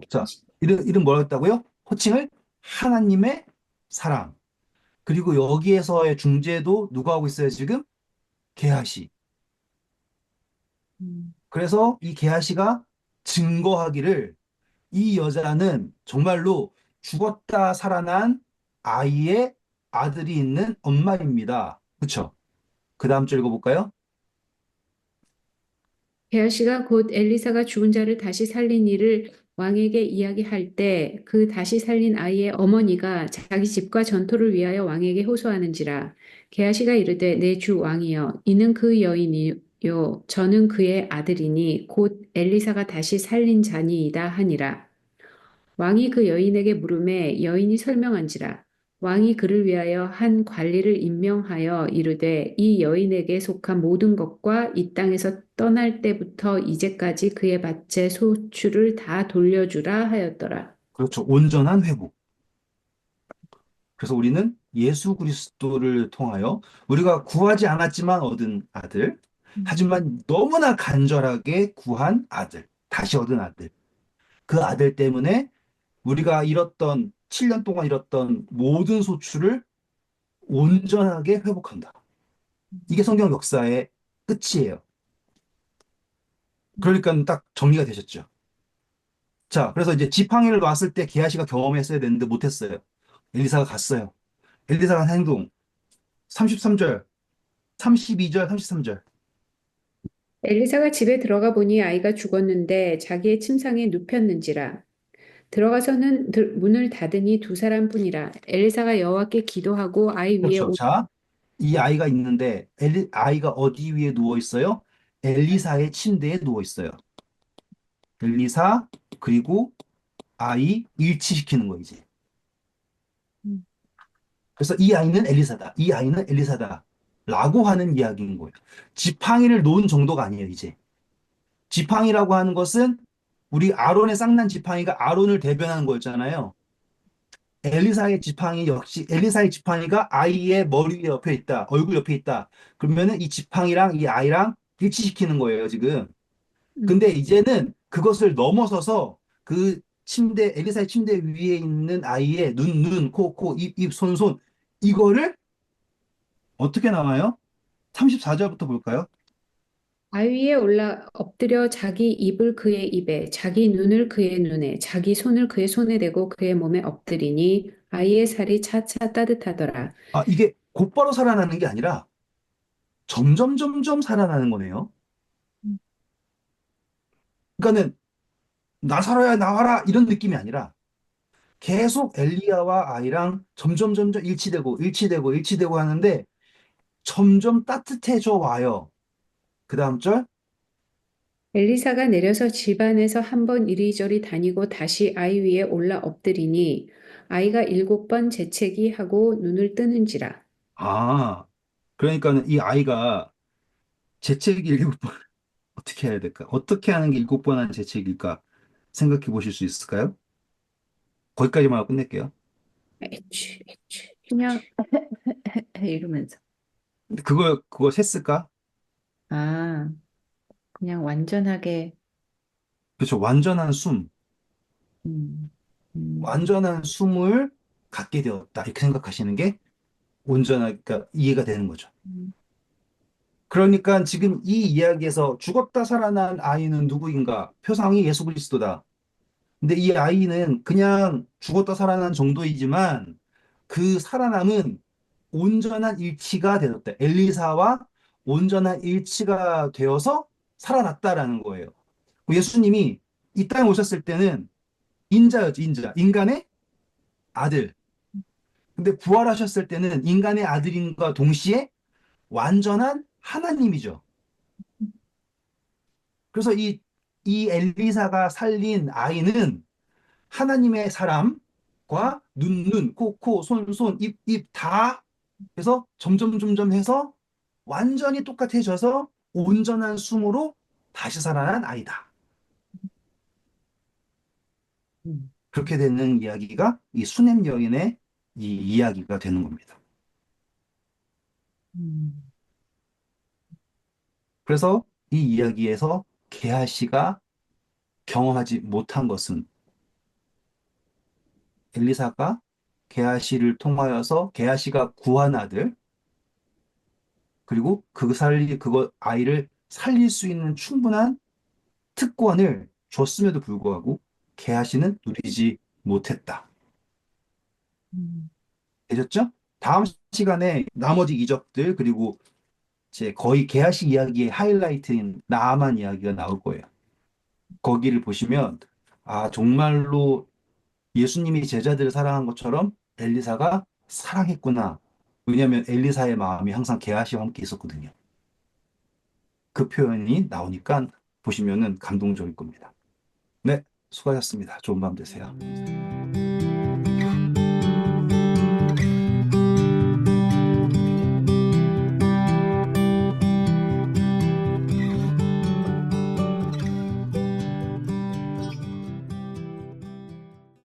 자, 이름 뭐라 했다고요? 호칭을 하나님의 사랑. 그리고 여기에서의 중재도 누가 하고 있어요, 지금? 게하시. 음, 그래서 이 게하시가 증거하기를 이 여자는 정말로 죽었다 살아난 아이의 아들이 있는 엄마입니다. 그쵸? 그 다음 줄 읽어볼까요? 게하시가 곧 엘리사가 죽은 자를 다시 살린 일을 왕에게 이야기할 때 그 다시 살린 아이의 어머니가 자기 집과 전토를 위하여 왕에게 호소하는지라 게하시가 이르되 내 주 왕이여 이는 그 여인이요 저는 그의 아들이니 곧 엘리사가 다시 살린 자니이다 하니라. 왕이 그 여인에게 물음에 여인이 설명한지라 왕이 그를 위하여 한 관리를 임명하여 이르되 이 여인에게 속한 모든 것과 이 땅에서 떠날 때부터 이제까지 그의 밭의 소출을 다 돌려주라 하였더라. 그렇죠. 온전한 회복. 그래서 우리는 예수 그리스도를 통하여 우리가 구하지 않았지만 얻은 아들, 음, 하지만 너무나 간절하게 구한 아들, 다시 얻은 아들. 그 아들 때문에 우리가 잃었던 7년 동안 잃었던 모든 소출을 온전하게 회복한다. 이게 성경 역사의 끝이에요. 그러니까 딱 정리가 되셨죠. 자, 그래서 이제 지팡이를 놨을 때 게하시가 경험했어야 되는데 못했어요. 엘리사가 갔어요. 엘리사가 한 행동. 33절, 32절, 33절. 엘리사가 집에 들어가 보니 아이가 죽었는데 자기의 침상에 눕혔는지라. 들어가서는 문을 닫으니 두 사람뿐이라. 엘리사가 여호와께 기도하고 아이 위에 그렇죠. 자, 이 아이가 있는데 아이가 어디 위에 누워 있어요? 엘리사의 침대에 누워 있어요. 엘리사 그리고 아이 일치시키는 거 이제. 음, 그래서 이 아이는 엘리사다. 이 아이는 엘리사다. 라고 하는 이야기인 거예요. 지팡이를 놓은 정도가 아니에요, 이제. 지팡이라고 하는 것은 우리 아론의 쌍난 지팡이가 아론을 대변하는 거였잖아요. 엘리사의 지팡이 역시 엘리사의 지팡이가 아이의 머리 위에 옆에 있다. 얼굴 옆에 있다. 그러면은 이 지팡이랑 이 아이랑 일치시키는 거예요, 지금. 근데 이제는 그것을 넘어서서 그 엘리사의 침대 위에 있는 아이의 눈, 코, 입, 손, 이거를 어떻게 나와요? 34절부터 볼까요? 아이 위에 올라 엎드려 자기 입을 그의 입에, 자기 눈을 그의 눈에, 자기 손을 그의 손에 대고 그의 몸에 엎드리니 아이의 살이 차차 따뜻하더라. 아, 이게 곧바로 살아나는 게 아니라 점점 살아나는 거네요. 음, 그러니까는 나 살아야 나와라 이런 느낌이 아니라 계속 엘리야와 아이랑 점점 일치되고 하는데 점점 따뜻해져 와요. 그 다음 절. 엘리사가 내려서 집 안에서 한 번 이리저리 다니고 다시 아이 위에 올라 엎드리니 아이가 7번 재채기 하고 눈을 뜨는지라. 아, 그러니까는 이 아이가 재채기 7번. 어떻게 해야 될까? 어떻게 하는 게 일곱 번 한 재채기일까? 생각해 보실 수 있을까요? 거기까지만 하고 끝낼게요. 애취, 애취, 그냥 애취. 이러면서. 근데 그거 셌을까? 아, 그냥 완전하게, 그렇죠. 완전한 숨. 음, 음, 완전한 숨을 갖게 되었다. 이렇게 생각하시는 게 온전하게 그러니까 이해가 되는 거죠. 음, 그러니까 지금 이 이야기에서 죽었다 살아난 아이는 누구인가? 표상이 예수 그리스도다. 근데 이 아이는 그냥 죽었다 살아난 정도이지만 그 살아남은 온전한 일치가 되었다. 엘리사와 온전한 일치가 되어서 살아났다라는 거예요. 예수님이 이 땅에 오셨을 때는 인자였죠, 인자. 인간의 아들. 근데 부활하셨을 때는 인간의 아들인과 동시에 완전한 하나님이죠. 그래서 이 엘리사가 살린 아이는 하나님의 사람과 눈, 코, 손, 입 다 해서 점점 해서 완전히 똑같아져서 온전한 숨으로 다시 살아난 아이다. 음, 그렇게 되는 이야기가 이 수냄 여인의 이 이야기가 되는 겁니다. 음, 그래서 이 이야기에서 게하시가 경험하지 못한 것은 엘리사가 게하시를 통하여서 게하시가 구한 아들 그리고 그거 아이를 살릴 수 있는 충분한 특권을 줬음에도 불구하고 게하시는 누리지 못했다. 음, 되셨죠? 다음 시간에 나머지 이적들 그리고 제 거의 게하시 이야기의 하이라이트인 나아만 이야기가 나올 거예요. 거기를 보시면 아 정말로 예수님이 제자들을 사랑한 것처럼 엘리사가 사랑했구나. 왜냐하면 엘리사의 마음이 항상 게하시와 함께 있었거든요. 그 표현이 나오니까 보시면은 감동적일 겁니다. 네, 수고하셨습니다. 좋은 밤 되세요.